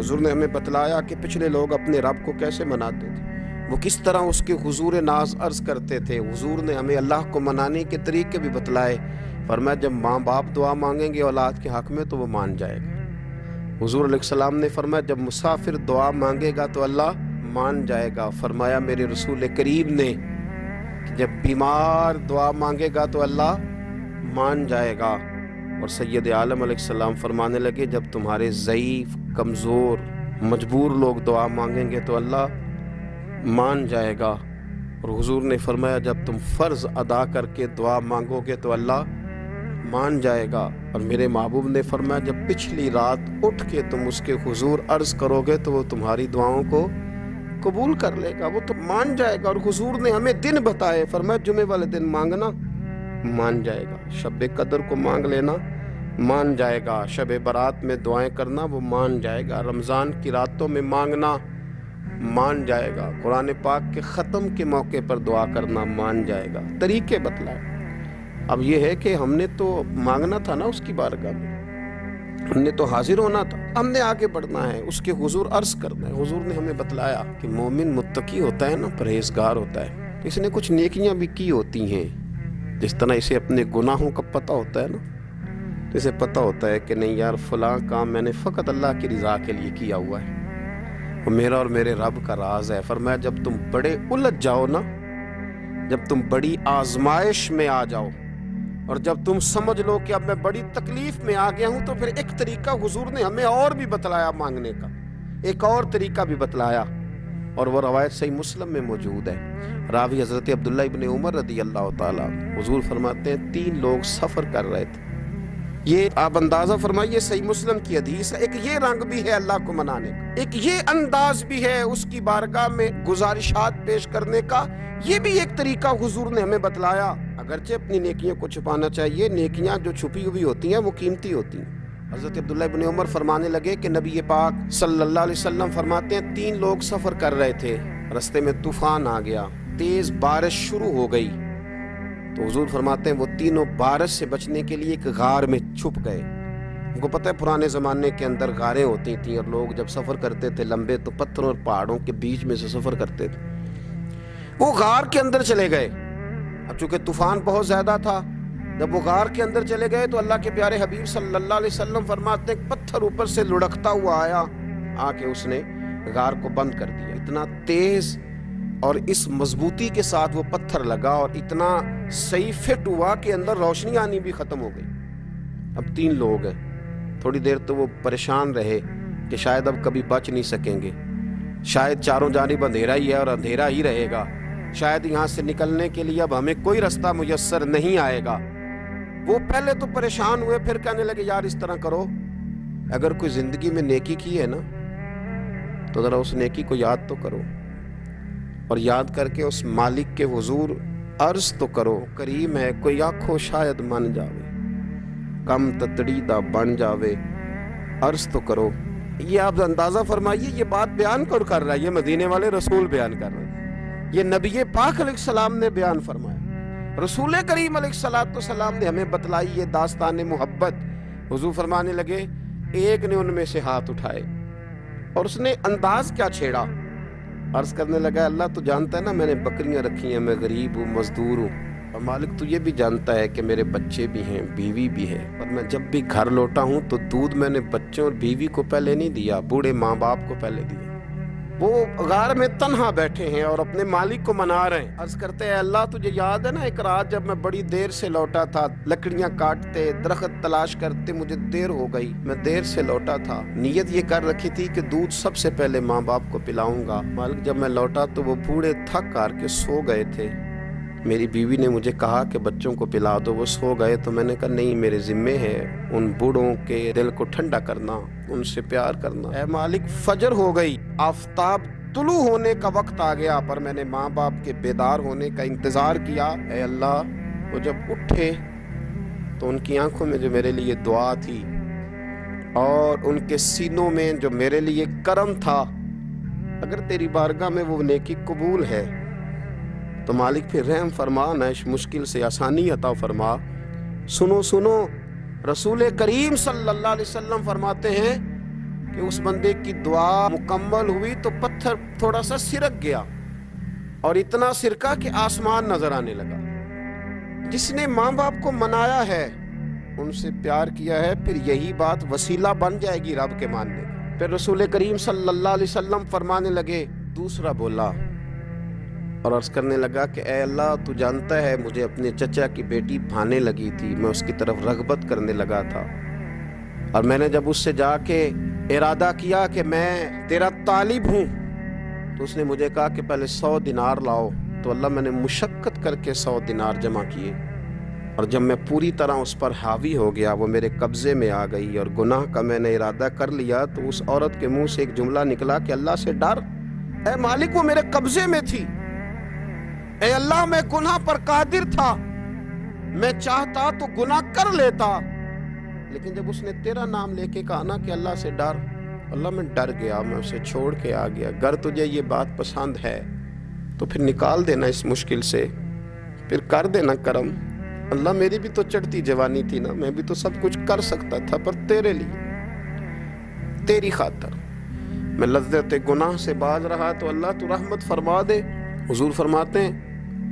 हुजूर ने हमें बतलाया कि पिछले लोग अपने रब को कैसे मनाते थे, वो किस तरह उसके हुजूर नाज अर्ज करते थे। हुजूर ने हमें अल्लाह को मनाने के तरीके भी बतलाए। फरमाया जब माँ बाप दुआ मांगेंगे औलाद के हक में तो वो मान जाएगा। हुजूर अलैहिस्सलाम ने फरमाया जब मुसाफिर दुआ मांगेगा तो अल्लाह मान जाएगा। फरमाया मेरे रसूल करीम ने कि जब बीमार दुआ मांगेगा तो अल्लाह मान जाएगा। और सैयद आलम अलैहिस्सलाम फरमाने लगे जब तुम्हारे ज़ईफ़, कमज़ोर, मजबूर लोग दुआ मांगेंगे तो अल्लाह मान जाएगा। और हुजूर ने फरमाया जब तुम फ़र्ज़ अदा करके दुआ मांगोगे तो अल्लाह मान जाएगा। और मेरे महबूब ने फरमाया जब पिछली रात उठ के तुम उसके हुजूर अर्ज़ करोगे तो वो तुम्हारी दुआओं को कबूल कर लेगा, वो तो मान जाएगा। और हुजूर ने हमें दिन बताए, फरमाया जुमे वाले दिन मांगना मान जाएगा, शब कदर को मांग लेना मान जाएगा, शब बारात में दुआएं करना वो मान जाएगा, रमज़ान की रातों में मांगना मान जाएगा, कुरान पाक के ख़त्म के मौके पर दुआ करना मान जाएगा। तरीके बतलाए। अब ये है कि हमने तो मांगना था ना उसकी बारगाह में, हमने तो हाजिर होना था, हमने आगे बढ़ना है, उसके हुजूर अर्ज़ करना है। हुजूर ने हमें बतलाया कि मोमिन मुत्तकी होता है ना, परहेजगार होता है, इसने कुछ नेकियां भी की होती हैं। जिस तरह इसे अपने गुनाहों का पता होता है ना, तो इसे पता होता है कि नहीं यार फलां काम मैंने फ़कत अल्लाह की रज़ा के लिए किया हुआ है, वो मेरा और मेरे रब का राज है। फरमाया जब तुम बड़े उलझ जाओ ना, जब तुम बड़ी आजमाइश में आ जाओ और जब तुम समझ लो कि अब मैं बड़ी तकलीफ में आ गया हूं, तो फिर एक तरीका हुजूर ने हमें और भी बतलाया मांगने का, एक और तरीका भी बतलाया। और वो रवायत सही मुस्लिम में मौजूद है। रावी हज़रत अब्दुल्लाह इब्न उमर रदी अल्लाह ताला, हुजूर फरमाते हैं 3 लोग सफ़र कर रहे थे। ये आप अंदाज़ा फरमाइए, सही मुस्लिम की हदीस है। एक ये रंग भी है अल्लाह को मनाने का, एक ये अंदाज भी है उसकी बारगाह में गुजारिशात पेश करने का, ये भी एक तरीका हुजूर ने हमें बतलाया। अगरचे अपनी नेकियों को छुपाना चाहिए, नेकियां जो छुपी हुई होती हैं वो कीमती होती हैं। हज़रत अब्दुल्लाह इब्न उमर फरमाने लगे कि नबी पाक सल्लल्लाहु अलैहि वसल्लम फरमाते हैं 3 लोग सफ़र कर रहे थे, रास्ते में तूफ़ान आ गया, तेज़ बारिश शुरू हो गई। तो हुजूर फरमाते हैं वो तीनों बारिश से बचने के लिए एक गार में छुप गए। उनको पता है पुराने ज़माने के अंदर गारें होती थी और लोग जब सफ़र करते थे लंबे तो पत्थरों और पहाड़ों के बीच में से सफ़र करते थे। वो गार के अंदर चले गए। अब चूँकि तूफ़ान बहुत ज़्यादा था, जब वो गार के अंदर चले गए तो अल्लाह के प्यारे हबीब सल्लल्लाहु अलैहि वसल्लम फरमाते हैं पत्थर ऊपर से लुढ़कता हुआ आया, आके उसने गार को बंद कर दिया। इतना तेज़ और इस मजबूती के साथ वो पत्थर लगा और इतना सही फिट हुआ कि अंदर रोशनी आनी भी ख़त्म हो गई। अब 3 लोग हैं। थोड़ी देर तो वो परेशान रहे कि शायद अब कभी बच नहीं सकेंगे, शायद चारों जानिब अंधेरा ही है और अंधेरा ही रहेगा, शायद यहाँ से निकलने के लिए अब हमें कोई रास्ता मुयस्सर नहीं आएगा। वो पहले तो परेशान हुए, फिर कहने लगे यार इस तरह करो, अगर कोई ज़िंदगी में नेकी की है ना तो ज़रा उस नेकी को याद तो करो, और याद करके उस मालिक के हुजूर अर्ज़ तो करो, करीम है कोई आखो शायद मन जावे, कम ततड़ीदा बन जावे, अर्ज़ तो करो। ये आप अंदाज़ा फरमाइए, ये बात बयान कौन कर रहा है? ये मदीने वाले रसूल बयान कर रहे हैं, ये नबी पाक अलैहिस्सलाम ने बयान फरमाया। रसूल करीम अलैहिस्सलाम ने हमें बतलाई ये दास्तान मोहब्बत। हुजूर फरमाने लगे एक ने उनमें से हाथ उठाए और उसने अंदाज क्या छेड़ा, अर्ज करने लगा अल्लाह तो जानता है ना मैंने बकरियां रखी हैं, मैं गरीब हूँ, मजदूर हूँ, और मालिक तू ये भी जानता है कि मेरे बच्चे भी हैं, बीवी भी है, और मैं जब भी घर लौटा हूँ तो दूध मैंने बच्चों और बीवी को पहले नहीं दिया, बूढ़े माँ बाप को पहले दिया। वो गार में तन्हा बैठे हैं और अपने मालिक को मना रहे हैं। अर्ज करते हैं अल्लाह तुझे याद है ना एक रात जब मैं बड़ी देर से लौटा था, लकड़ियां काटते दरख्त तलाश करते मुझे देर हो गई, मैं देर से लौटा था, नीयत ये कर रखी थी कि दूध सबसे पहले माँ बाप को पिलाऊंगा। मालिक जब मैं लौटा तो वो बूढ़े थक हार के सो गए थे, मेरी बीवी ने मुझे कहा कि बच्चों को पिला दो, वो सो गए, तो मैंने कहा नहीं मेरे जिम्मे है उन बूढ़ों के दिल को ठंडा करना, उनसे प्यार करना। ऐ मालिक फजर हो गई, आफताब तुलू होने का वक्त आ गया, पर मैंने माँ बाप के बेदार होने का इंतज़ार किया। ऐ अल्लाह वो जब उठे तो उनकी आंखों में जो मेरे लिए दुआ थी और उनके सीनों में जो मेरे लिए करम था, अगर तेरी बारगाह में वो नेकी कबूल है तो मालिक फिर रहम फरमा, न इस मुश्किल से आसानी अता फरमा। सुनो सुनो, रसूल करीम सल्लल्लाहु अलैहि वसल्लम फरमाते हैं کہ اس بندے کی دعا مکمل ہوئی تو پتھر تھوڑا سا سرک گیا اور اتنا سرکا کہ آسمان نظر آنے لگا۔ جس نے ماں باپ کو منایا ہے، ان سے پیار کیا ہے، پھر یہی بات وسیلہ بن جائے گی رب کے ماننے کی۔ پھر رسول کریم صلی اللہ علیہ وسلم فرمانے لگے، دوسرا بولا اور عرض کرنے لگا کہ اے اللہ، تو جانتا ہے مجھے اپنے چچا کی بیٹی بھانے لگی تھی، میں اس کی طرف رغبت کرنے لگا تھا، اور میں نے جب اس سے جا کے ارادہ کیا کہ میں تیرا طالب ہوں تو اس نے مجھے کہا کہ پہلے 100 دینار لاؤ، تو اللہ میں نے مشقت کر کے 100 دینار جمع کیے، اور جب میں پوری طرح اس پر حاوی ہو گیا، وہ میرے قبضے میں آ گئی اور گناہ کا میں نے ارادہ کر لیا، تو اس عورت کے منہ سے ایک جملہ نکلا کہ اللہ سے ڈر، اے مالک وہ میرے قبضے میں تھی، اے اللہ میں گناہ پر قادر تھا، میں چاہتا تو گناہ کر لیتا، لیکن جب اس نے تیرا نام لے کے کہا نا کہ اللہ سے ڈر، اللہ میں ڈر گیا، میں اسے چھوڑ کے آ گیا۔ اگر تجھے یہ بات پسند ہے تو پھر نکال دینا اس مشکل سے، پھر کر دینا کرم۔ اللہ میری بھی تو چڑھتی جوانی تھی نا، میں بھی تو سب کچھ کر سکتا تھا، پر تیرے لیے، تیری خاطر میں لذت گناہ سے باز رہا، تو اللہ تو رحمت فرما دے۔ حضور فرماتے ہیں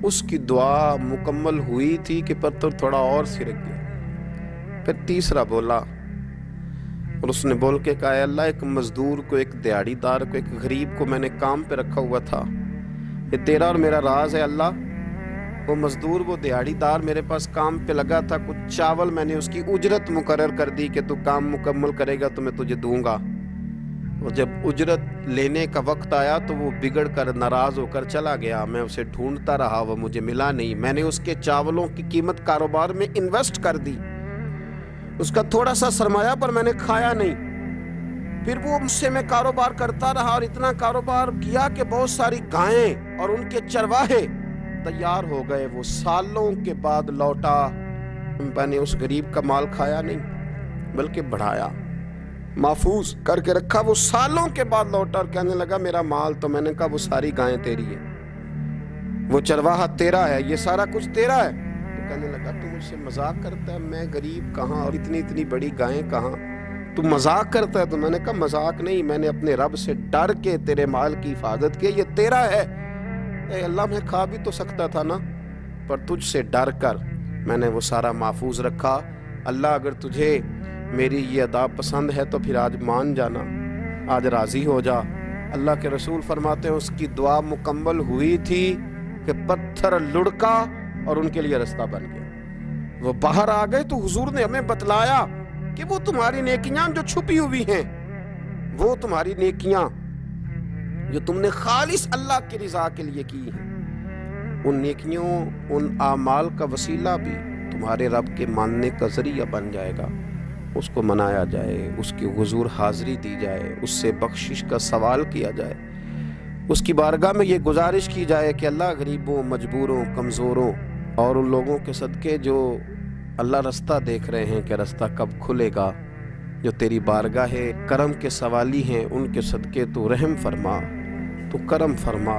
اس کی دعا مکمل ہوئی تھی کہ پتھر تھوڑا اور سرک گیا۔ پھر تیسرا بولا اور اس نے بول کے کہا، اے اللہ، ایک مزدور کو، ایک دیہڑی دار کو، ایک غریب کو میں نے کام پہ رکھا ہوا تھا، یہ تیرا اور میرا راز ہے اللہ۔ وہ مزدور، وہ دیہڑی دار میرے پاس کام پہ لگا تھا، کچھ چاول میں نے اس کی اجرت مقرر کر دی کہ تو کام مکمل کرے گا تو میں تجھے دوں گا، اور جب اجرت لینے کا وقت آیا تو وہ بگڑ کر ناراض ہو کر چلا گیا، میں اسے ڈھونڈتا رہا، وہ مجھے ملا نہیں، میں نے اس کے چاولوں کی قیمت کاروبار میں انویسٹ کر دی، اس کا تھوڑا سا سرمایہ پر میں نے کھایا نہیں، پھر وہ مجھ سے میں کاروبار کرتا رہا اور اتنا کاروبار کیا کہ بہت ساری گائیں اور ان کے چرواہے تیار ہو گئے، وہ سالوں کے بعد لوٹا، میں نے اس غریب کا مال کھایا نہیں بلکہ بڑھایا، محفوظ کر کے رکھا، وہ سالوں کے بعد لوٹا اور کہنے لگا میرا مال، تو میں نے کہا وہ ساری گائیں تیری ہے، وہ چرواہا تیرا ہے، یہ سارا کچھ تیرا ہے، تو کہنے لگا تو مجھ سے مذاق کرتا ہے، میں غریب کہاں اور اتنی بڑی گائیں کہاں، تو مذاق کرتا ہے؟ تو میں نے کہا مذاق نہیں، میں نے اپنے رب سے ڈر کے تیرے مال کی حفاظت کی، یہ تیرا ہے، اے اللہ میں کھا بھی تو سکتا تھا نا، پر تجھ سے ڈر کر میں نے وہ سارا محفوظ رکھا۔ اللہ اگر تجھے میری یہ ادا پسند ہے تو پھر آج مان جانا، آج راضی ہو جا۔ اللہ کے رسول فرماتے ہیں اس کی دعا مکمل ہوئی تھی کہ پتھر لڑکا اور ان کے لیے رستہ بن گیا، وہ باہر آ گئے، تو حضور نے ہمیں بتلایا کہ وہ تمہاری نیکیاں جو چھپی ہوئی ہیں، وہ تمہاری نیکیاں جو تم نے خالص اللہ کی رضا کے لیے کی ہیں، ان نیکیوں، ان اعمال کا وسیلہ بھی تمہارے رب کے ماننے کا ذریعہ بن جائے گا، اس کو منایا جائے، اس کی حضور حاضری دی جائے، اس سے بخشش کا سوال کیا جائے، اس کی بارگاہ میں یہ گزارش کی جائے کہ اللہ غریبوں، مجبوروں، کمزوروں اور ان لوگوں کے صدقے جو اللہ رستہ دیکھ رہے ہیں کہ رستہ کب کھلے گا، جو تیری بارگاہ کرم کے سوالی ہیں، ان کے صدقے تو رحم فرما، تو کرم فرما،